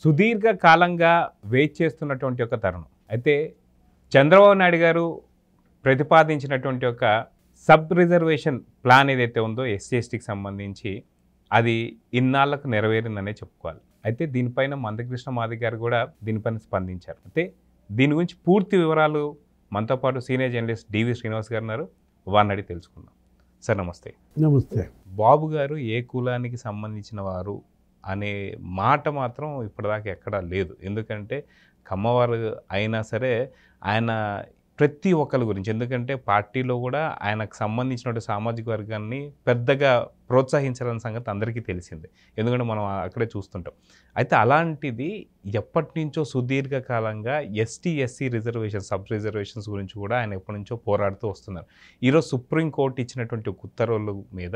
సుదీర్ఘ కాలంగా వెయిట్ చేస్తున్నటువంటి ఒక తరుణం. అయితే చంద్రబాబు నాయుడు గారు ప్రతిపాదించినటువంటి ఒక సబ్ రిజర్వేషన్ ప్లాన్ ఏదైతే ఉందో ఎస్సీ ఎస్టీకి సంబంధించి అది ఇన్నాళ్లకు నెరవేరిందనే చెప్పుకోవాలి. అయితే దీనిపైన మందకృష్ణ మాదిగ గారు కూడా దీనిపైన స్పందించారు. అయితే దీని గురించి పూర్తి వివరాలు మనతో పాటు సీనియర్ జర్నలిస్ట్ డివి శ్రీనివాస్ గారు ఉన్నారు. వారిని అడిగి తెలుసుకుందాం. సార్ నమస్తే. నమస్తే. బాబు గారు ఏ కులానికి సంబంధించిన వారు అనే మాట మాత్రం ఇప్పటిదాకా ఎక్కడా లేదు. ఎందుకంటే కమ్మవారు అయినా సరే ఆయన ప్రతి ఒక్కరి గురించి, ఎందుకంటే పార్టీలో కూడా ఆయనకు సంబంధించిన సామాజిక వర్గాన్ని పెద్దగా ప్రోత్సహించాలన్న సంగతి అందరికీ తెలిసిందే, ఎందుకంటే మనం అక్కడే చూస్తుంటాం. అయితే అలాంటిది ఎప్పటి నుంచో సుదీర్ఘకాలంగా ఎస్సీ రిజర్వేషన్ సబ్ రిజర్వేషన్స్ గురించి కూడా ఆయన ఎప్పటి నుంచో పోరాడుతూ వస్తున్నారు. ఈరోజు సుప్రీంకోర్టు ఇచ్చినటువంటి ఉత్తర్వుల మీద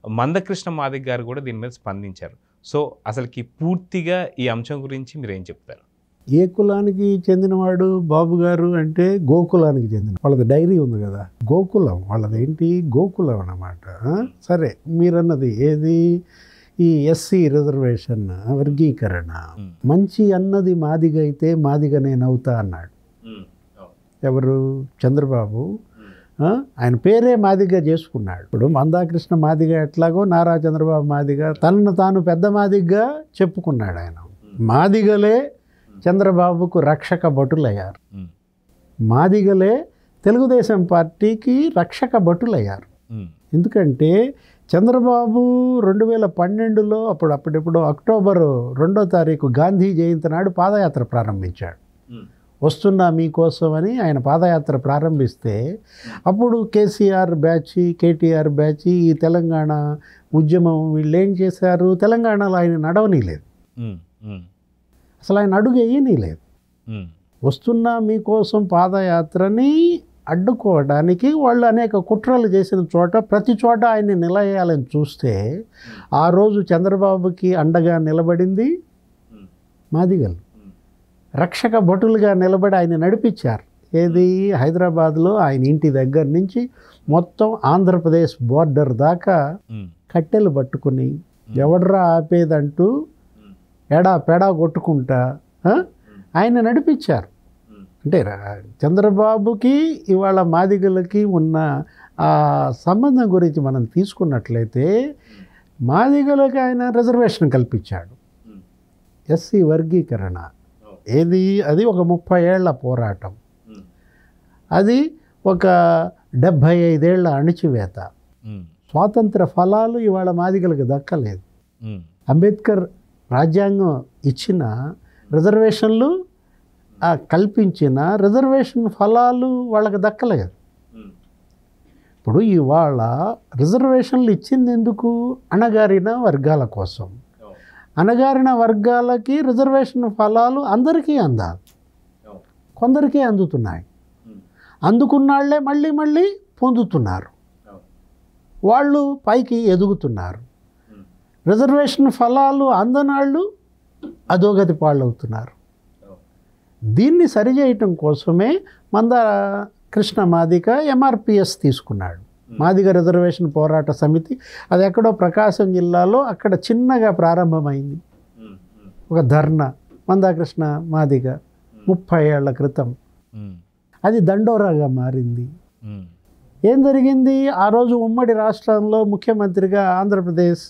మందకృష్ణ మాదిగ గారు కూడా దీని మీద స్పందించారు. సో అసలుకి పూర్తిగా ఈ అంశం గురించి మీరు ఏం చెప్తారు? ఏ కులానికి చెందినవాడు బాబు గారు అంటే గోకులానికి చెందిన వాళ్ళది డైరీ ఉంది కదా, గోకులం వాళ్ళది. ఏంటి గోకులం అన్నమాట. సరే, మీరన్నది ఏది ఈ ఎస్సీ రిజర్వేషన్ వర్గీకరణ మంచి అన్నది మాదిగ అయితే మాదిగ నేనవుతా అన్నాడు. ఎవరు? చంద్రబాబు. ఆయన పేరే మాదిగ చేసుకున్నాడు. ఇప్పుడు మందాకృష్ణ మాదిగ ఎట్లాగో నారా చంద్రబాబు మాదిగ తనను తాను పెద్ద మాదిగగా చెప్పుకున్నాడు. ఆయన మాదిగలే చంద్రబాబుకు రక్షక భటులయ్యారు. మాదిగలే తెలుగుదేశం పార్టీకి రక్షక భటులయ్యారు. ఎందుకంటే చంద్రబాబు 2012లో అప్పుడెప్పుడు అక్టోబర్ 2వ తారీఖు గాంధీ జయంతి నాడు పాదయాత్ర ప్రారంభించాడు. వస్తున్నా మీకోసం అని ఆయన పాదయాత్ర ప్రారంభిస్తే అప్పుడు కేసీఆర్ బ్యాచ్, కేటీఆర్ బ్యాచ్, ఈ తెలంగాణ ఉద్యమం వీళ్ళు ఏం చేశారు? తెలంగాణలో ఆయన నడవనీలేదు, అసలు ఆయన అడుగు వేయనీలేదు. వస్తున్నా మీకోసం పాదయాత్రని అడ్డుకోవడానికి వాళ్ళు అనేక కుట్రలు చేసిన చోట ప్రతి చోట ఆయన్ని నిలవేయాలని చూస్తే ఆ రోజు చంద్రబాబుకి అండగా నిలబడింది మాదిగలు. రక్షక భటులుగా నిలబడి ఆయన నడిపించారు. ఏది? హైదరాబాద్లో ఆయన ఇంటి దగ్గర నుంచి మొత్తం ఆంధ్రప్రదేశ్ బోర్డర్ దాకా కట్టెలు పట్టుకుని ఎవడ్రా ఆపేదంటూ ఎడా పెడా కొట్టుకుంటా ఆయన నడిపించారు. అంటే చంద్రబాబుకి ఇవాళ మాదిగలకి ఉన్న ఆ సంబంధం గురించి మనం తీసుకున్నట్లయితే మాదిగలకి ఆయన రిజర్వేషన్ కల్పించాడు. ఎస్సీ వర్గీకరణ ఏది? అది ఒక 30 ఏళ్ల పోరాటం, అది ఒక 75 ఏళ్ల అణిచివేత. స్వాతంత్ర ఫలాలు ఇవాళ మాదిగలకు దక్కలేదు. అంబేద్కర్ రాజ్యాంగం ఇచ్చిన రిజర్వేషన్లు కల్పించిన రిజర్వేషన్ ఫలాలు వాళ్ళకి దక్కలేదు. ఇప్పుడు ఇవాళ రిజర్వేషన్లు ఇచ్చింది ఎందుకు? అణగారిన వర్గాల కోసం. అణగారిన వర్గాలకి రిజర్వేషన్ ఫలాలు అందరికీ అందాలి, కొందరికీ అందుతున్నాయి. అందుకున్నాళ్లే మళ్ళీ మళ్ళీ పొందుతున్నారు, వాళ్ళు పైకి ఎదుగుతున్నారు. రిజర్వేషన్ ఫలాలు అందనాళ్ళు అధోగతి పాళ్ళవుతున్నారు. దీన్ని సరిచేయటం కోసమే మందకృష్ణ మాదిగ ఎంఆర్పిఎస్ తీసుకున్నాడు, మాదిగ రిజర్వేషన్ పోరాట సమితి. అది ఎక్కడో ప్రకాశం జిల్లాలో అక్కడ చిన్నగా ప్రారంభమైంది ఒక ధర్నా, మందకృష్ణ మాదిగ 30 ఏళ్ల క్రితం. అది దండోరాగా మారింది. ఏం జరిగింది? ఆ రోజు ఉమ్మడి రాష్ట్రంలో ముఖ్యమంత్రిగా ఆంధ్రప్రదేశ్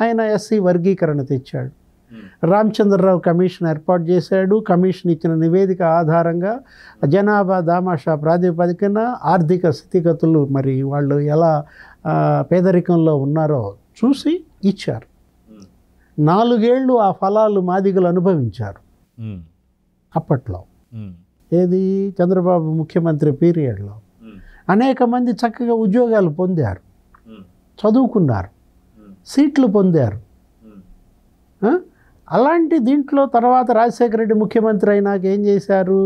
ఆయన ఎస్సీ వర్గీకరణ తెచ్చాడు. రామచంద్రరావు కమిషన్ ఏర్పాటు చేశాడు. కమిషన్ ఇచ్చిన నివేదిక ఆధారంగా జనాభా దామాషా ప్రాతిపదికన ఆర్థిక స్థితిగతులు మరి వాళ్ళు ఎలా పేదరికంలో ఉన్నారో చూసి ఇచ్చారు. 4 ఏళ్ళు ఆ ఫలాలు మాదిగలు అనుభవించారు. అప్పట్లో ఏది? చంద్రబాబు ముఖ్యమంత్రి పీరియడ్లో అనేక మంది చక్కగా ఉద్యోగాలు పొందారు, చదువుకున్నారు, సీట్లు పొందారు. అలాంటి దీంట్లో తర్వాత రాజశేఖర రెడ్డి ముఖ్యమంత్రి అయినాక ఏం చేశారు?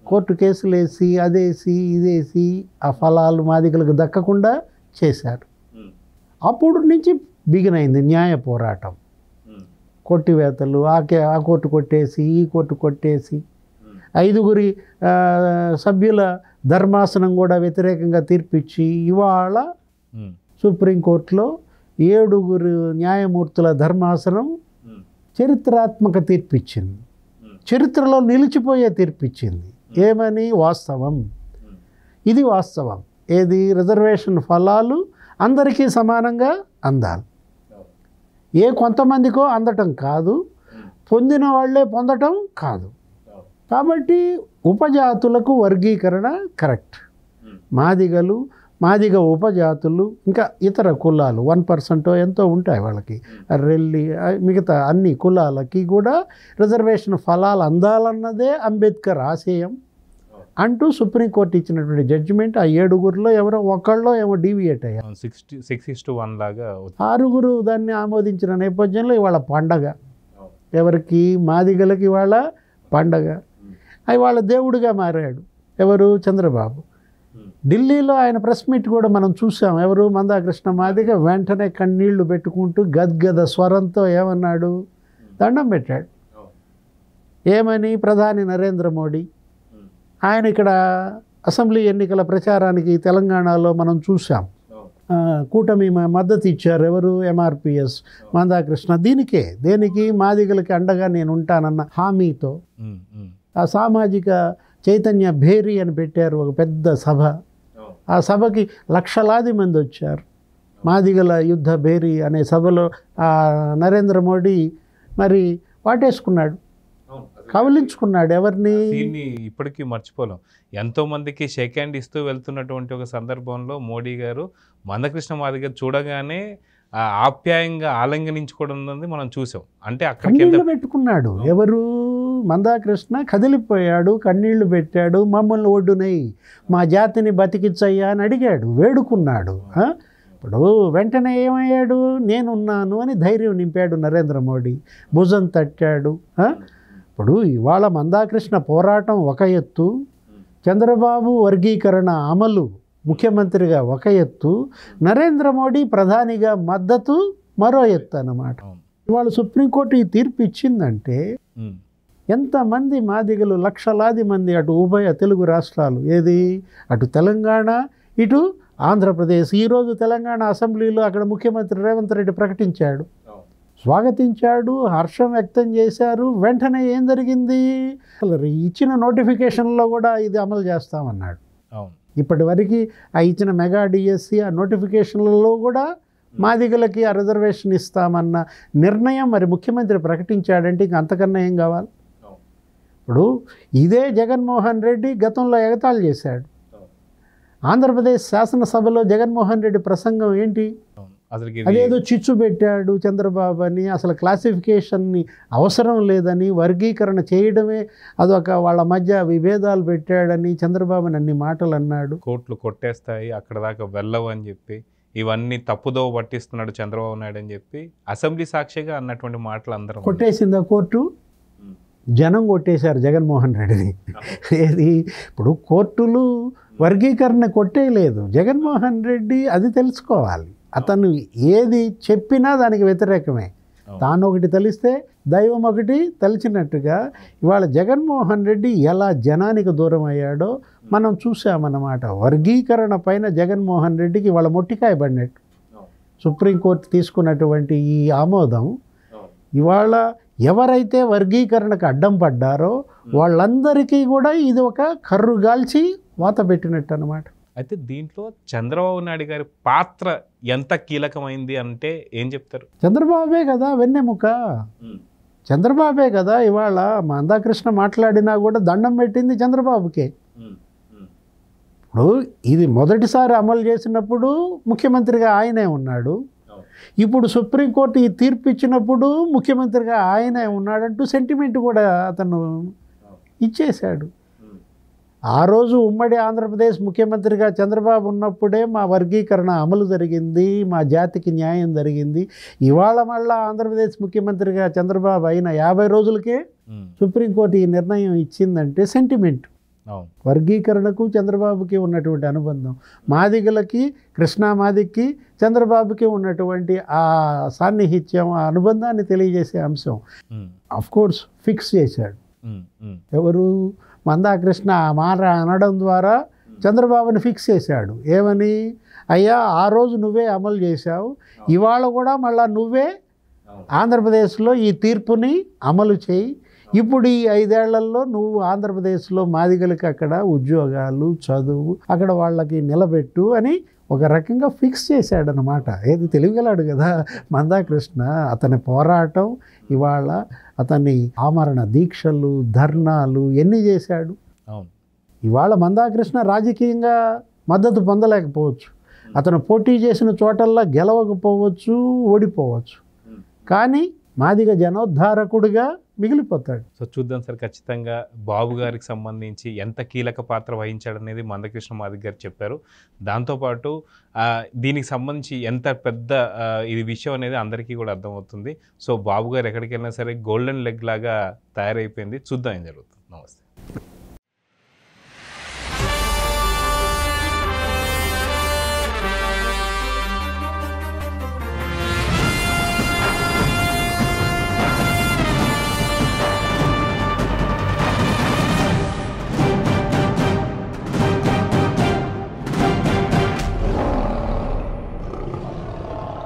కోర్టు కేసులు వేసి అదేసి ఇదేసి ఆ ఫలాలు మాదిగలకు దక్కకుండా చేశారు. అప్పుడు నుంచి బిగినైంది న్యాయ పోరాటం. కొట్టివేతలు, ఆ కోర్టు కొట్టేసి ఈ కోర్టు కొట్టేసి 5గురి సభ్యుల ధర్మాసనం కూడా వ్యతిరేకంగా తీర్పిచ్చి ఇవాళ సుప్రీంకోర్టులో 7గురు న్యాయమూర్తుల ధర్మాసనం చరిత్రాత్మక తీర్పు ఇచ్చింది, చరిత్రలో నిలిచిపోయే తీర్పు ఇచ్చింది. ఏమని? వాస్తవం. ఇది వాస్తవం. ఏది? రిజర్వేషన్ ఫలాలు అందరికీ సమానంగా అందాలి. కొంతమందికో అందటం కాదు, పొందిన వాళ్ళే పొందటం కాదు. కాబట్టి ఉపజాతులకు వర్గీకరణ కరెక్ట్. మాదిగ ఉపజాతులు, ఇంకా ఇతర కులాలు 1% ఎంతో ఉంటాయి వాళ్ళకి, రెల్లి, మిగతా అన్ని కులాలకి కూడా రిజర్వేషన్ ఫలాలు అందాలన్నదే అంబేద్కర్ ఆశయం అంటూ సుప్రీంకోర్టు ఇచ్చినటువంటి జడ్జిమెంట్. ఆ 7గురిలో ఎవరో ఒకళ్ళో ఏమో డీవియేట్ అయ్యారు. 6:1 లాగా 6గురు దాన్ని ఆమోదించిన నేపథ్యంలో ఇవాళ పండగ. ఎవరికి? మాదిగలకి ఇవాళ పండగ. అవి వాళ్ళ దేవుడిగా మారాడు. ఎవరు? చంద్రబాబు. ఢిల్లీలో ఆయన ప్రెస్ మీట్ కూడా మనం చూసాం. ఎవరు? మందాకృష్ణ మాదిగ వెంటనే కన్నీళ్లు పెట్టుకుంటూ గద్గద స్వరంతో ఏమన్నాడు? దండం పెట్టాడు. ఏమని? ప్రధాని నరేంద్ర మోడీ ఆయన ఇక్కడ అసెంబ్లీ ఎన్నికల ప్రచారానికి తెలంగాణలో మనం చూసాం. కూటమి మద్దతు ఇచ్చారు. ఎవరు? MRPS మందాకృష్ణ. దేనికి? మాదిగలకి అండగా నేను ఉంటానన్న హామీతో ఆ సామాజిక చైతన్య భేరీ అని పెట్టారు, ఒక పెద్ద సభ. ఆ సభకి లక్షలాది మంది వచ్చారు. మాదిగల యుద్ధ భేరీ అనే సభలో నరేంద్ర మోడీ మరి వాటేసుకున్నాడు, కవలించుకున్నాడు. ఎవరిని? దీన్ని ఇప్పటికీ మర్చిపోలేం. ఎంతోమందికి షేక్ హ్యాండ్ ఇస్తూ వెళ్తున్నటువంటి ఒక సందర్భంలో మోడీ గారు మందకృష్ణ మాదిగ చూడగానే ఆప్యాయంగా ఆలింగనించుకోవడం మనం చూసాం. అంటే కన్నీళ్లు పెట్టుకున్నాడు. ఎవరు? మందాకృష్ణ కదిలిపోయాడు, కన్నీళ్లు పెట్టాడు. మమ్మల్ని ఒడ్డునై మా జాతిని బతికించయ్యా అని అడిగాడు, వేడుకున్నాడు. ఇప్పుడు వెంటనే ఏమయ్యాడు? నేనున్నాను అని ధైర్యం నింపాడు నరేంద్ర మోడీ, భుజం తట్టాడు. ఇప్పుడు ఇవాళ మందాకృష్ణ పోరాటం ఒక ఎత్తు, చంద్రబాబు వర్గీకరణ అమలు ముఖ్యమంత్రిగా ఒక ఎత్తు, నరేంద్ర మోడీ ప్రధానిగా మద్దతు మరో ఎత్తు అన్నమాట. ఇవాళ సుప్రీంకోర్టు ఈ తీర్పు ఇచ్చిందంటే ఎంతమంది మాదిగలు, లక్షలాది మంది, అటు ఉభయ తెలుగు రాష్ట్రాలు, ఏది అటు తెలంగాణ ఇటు ఆంధ్రప్రదేశ్. ఈరోజు తెలంగాణ అసెంబ్లీలో అక్కడ ముఖ్యమంత్రి రేవంత్ రెడ్డి ప్రకటించాడు, స్వాగతించాడు, హర్షం వ్యక్తం చేశారు. వెంటనే ఏం జరిగింది? ఇచ్చిన నోటిఫికేషన్లో కూడా ఇది అమలు చేస్తామన్నాడు. ఇప్పటి వరకు ఆ ఇచ్చిన మెగా డిఎస్సి ఆ నోటిఫికేషన్లలో కూడా మాదిగలకి ఆ రిజర్వేషన్ ఇస్తామన్న నిర్ణయం మరి ముఖ్యమంత్రి ప్రకటించాడంటే ఇంక అంతకన్నా ఏం కావాలి? ఇప్పుడు ఇదే జగన్మోహన్ రెడ్డి గతంలో ఎగతాళి చేశాడు. ఆంధ్రప్రదేశ్ శాసనసభలో జగన్మోహన్ రెడ్డి ప్రసంగం ఏంటి? అదేదో చిచ్చు పెట్టాడు చంద్రబాబు అని, అసలు క్లాసిఫికేషన్ని అవసరం లేదని, వర్గీకరణ చేయడమే అదొక వాళ్ళ మధ్య విభేదాలు పెట్టాడని చంద్రబాబుని అన్ని మాటలు అన్నాడు. కోర్టులు కొట్టేస్తాయి, అక్కడ దాకా వెళ్ళవు అని చెప్పి, ఇవన్నీ తప్పుదోవ పట్టిస్తున్నాడు చంద్రబాబు నాయుడు అని చెప్పి అసెంబ్లీ సాక్షిగా అన్నటువంటి మాటలు అందరం. కొట్టేసిందా కోర్టు? జనం కొట్టేశారు జగన్మోహన్ రెడ్డిని. ఏది? ఇప్పుడు కోర్టులు వర్గీకరణ కొట్టేయలేదు, జగన్మోహన్ రెడ్డి అది తెలుసుకోవాలి. అతను ఏది చెప్పినా దానికి వ్యతిరేకమే. తాను ఒకటి తెలిస్తే దైవం ఒకటి తెలిసినట్టుగా ఇవాళ జగన్మోహన్ రెడ్డి ఎలా జనానికి దూరం అయ్యాడో మనం చూసామన్నమాట. వర్గీకరణ పైన జగన్మోహన్ రెడ్డికి ఇవాళ మొట్టికాయ పడినట్టు. సుప్రీంకోర్టు తీసుకున్నటువంటి ఈ ఆమోదం ఇవాళ ఎవరైతే వర్గీకరణకు అడ్డం పడ్డారో వాళ్ళందరికీ కూడా ఇది ఒక కర్రుగాల్చి వాత పెట్టినట్టు అన్నమాట. అయితే దీంట్లో చంద్రబాబు నాయుడు గారి పాత్ర ఎంత కీలకమైంది అంటే ఏం చెప్తారు? చంద్రబాబే కదా వెన్నెముక, చంద్రబాబే కదా. ఇవాళ మందాకృష్ణ మాట్లాడినా కూడా దండం పెట్టింది చంద్రబాబుకే. ఇప్పుడు ఇది మొదటిసారి అమలు చేసినప్పుడు ముఖ్యమంత్రిగా ఆయనే ఉన్నాడు, ఇప్పుడు సుప్రీంకోర్టు ఈ తీర్పు ఇచ్చినప్పుడు ముఖ్యమంత్రిగా ఆయనే ఉన్నాడంటూ సెంటిమెంట్ కూడా అతను ఇచ్చేశాడు. ఆ రోజు ఉమ్మడి ఆంధ్రప్రదేశ్ ముఖ్యమంత్రిగా చంద్రబాబు ఉన్నప్పుడే మా వర్గీకరణ అమలు జరిగింది, మా జాతికి న్యాయం జరిగింది. ఇవాళ మళ్ళా ఆంధ్రప్రదేశ్ ముఖ్యమంత్రిగా చంద్రబాబు అయిన 50 రోజులకే సుప్రీంకోర్టు ఈ నిర్ణయం ఇచ్చిందంటే సెంటిమెంట్. వర్గీకరణకు చంద్రబాబుకి ఉన్నటువంటి అనుబంధం, మాదిగలకి, కృష్ణా మాదికి చంద్రబాబుకి ఉన్నటువంటి ఆ సాన్నిహిత్యం, ఆ అనుబంధాన్ని తెలియజేసే అంశం అఫ్కోర్స్ ఫిక్స్ చేశాడు. ఎవరు? మందాకృష్ణ ఆ మాట అనడం ద్వారా చంద్రబాబుని ఫిక్స్ చేశాడు. ఏమని? అయ్యా ఆ రోజు నువ్వే అమలు చేశావు, ఇవాళ కూడా మళ్ళా నువ్వే ఆంధ్రప్రదేశ్లో ఈ తీర్పుని అమలు చేయి. ఇప్పుడు ఈ 5 ఏళ్లలో నువ్వు ఆంధ్రప్రదేశ్లో మాదిగలకి అక్కడ ఉద్యోగాలు, చదువు, అక్కడ వాళ్ళకి నిలబెట్టు అని ఒక రకంగా ఫిక్స్ చేశాడనమాట. ఏది తెలియగలాడు కదా మందాకృష్ణ. అతని పోరాటం ఇవాళ అతని ఆమరణ దీక్షలు, ధర్నాలు ఎన్ని చేశాడు. అవును. ఇవాళ మందాకృష్ణ రాజకీయంగా మద్దతు పొందలేకపోవచ్చు, అతను పోటీ చేసిన చోటల్లా గెలవకపోవచ్చు, ఓడిపోవచ్చు, కానీ మాదిగ జనోద్ధారకుడిగా మిగిలిపోతాడు. సో చూద్దాం సార్, ఖచ్చితంగా బాబు గారికి సంబంధించి ఎంత కీలక పాత్ర వహించాడనేది మందకృష్ణ మాదిగ గారు చెప్పారు. దాంతోపాటు దీనికి సంబంధించి ఎంత పెద్ద ఇది విషయం అనేది అందరికీ కూడా అర్థమవుతుంది. సో బాబు గారు ఎక్కడికి వెళ్ళినా సరే గోల్డెన్ లెగ్ లాగా తయారైపోయింది. చూద్దాం ఏం జరుగుతుంది. నమస్తే.